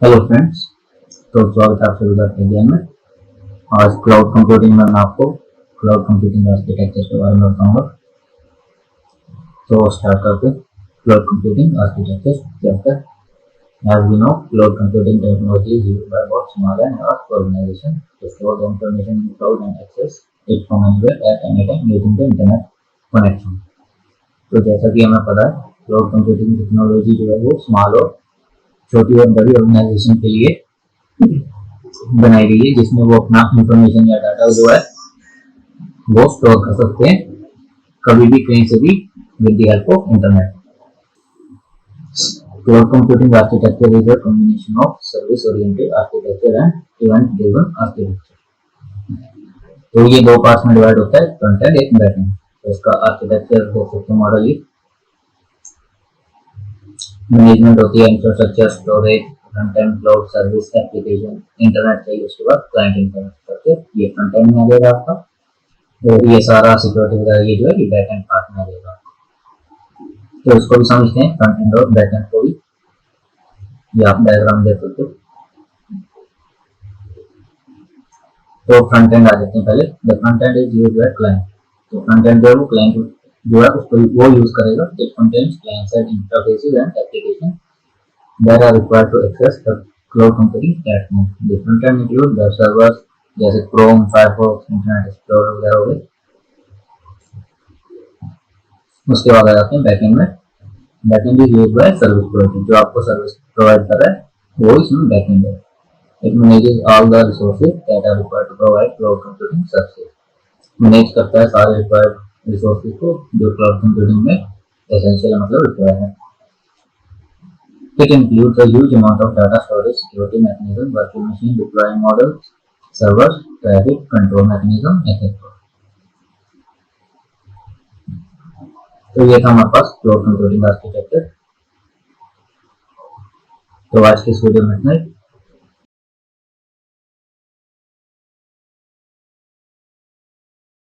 Hello friends. तो स्वागत है आप सभी का ज्ञान में। आज क्लाउड कंप्यूटिंग में मैं आपको क्लाउड कंप्यूटिंग आर्किटेक्चर के बारे में बताऊंगा। तो स्टार्ट करते cloud computing architecture chapter. As we know, cloud computing technology is used by both small and large organizations to store the information in cloud and access it from anywhere at any time using the internet connection। तो जैसा कि हमें पता है, cloud computing technology जो है वो small और छोटी और बड़ी ऑर्गेनाइजेशन के लिए बनाई गई है, जिसमें वो अपना इंफॉर्मेशन या डाटा जो है वो स्टोर कर सकते हैं कभी भी कहीं से भी with the help of internet. Cloud computing architecture is a combination of service oriented architecture and event driven architecture. तो ये दो पार्ट्स में डिवाइड होता है, फ्रंट एंड एक बैक एंड। तो इसका आर्किटेक्चर देख सकते हैं, मॉडल मैनेजमेंट होती है, infrastructure, storage, front end cloud service, application, internet चाहिए, उसके बाद क्लाइंट इंफ्रास्ट्रक्चर, ये फ्रंट एंड में आ जाएगा आपका। और ये सारा सिक्योरिटी वगैरह ये जो है ये बैक एंड पार्ट में आ जाएगा। तो इसको भी समझते हैं, फ्रंट एंड और बैक एंड को भी। ये आप डायग्राम देख सकते हो। तो फ्रंट एंड आ जाते हैं पहले। The front end is used by client. तो फ्रंट एंड जो है वो क्लाइंट जो है उसको वो यूज करेगा। It contains client side interfaces and application that are required to access the cloud computing platform। The front end include web servers जैसे Chrome, Firefox, Internet Explorer वगैरह हो गए। उसके बाद आ जाते हैं बैकएंड में। Backend is used by service provider, जो आपको सर्विस प्रोवाइड कर रहा है वो इसमें बैकएंड है। It manages all the resources that are required to provide cloud computing services। Manage करता है सारे रिक्वायर्ड रिसोर्सेज को जो क्लाउड कंप्यूटिंग में एसेंशियल मतलब रिक्वायर्ड है। It includes a huge amount of data storage, security mechanism, virtual machine, deploying models, servers, traffic control mechanism, etc। तो ये था हमारे पास क्लाउड कंप्यूटिंग आर्किटेक्चर। तो आज के इस वीडियो में इतना ही।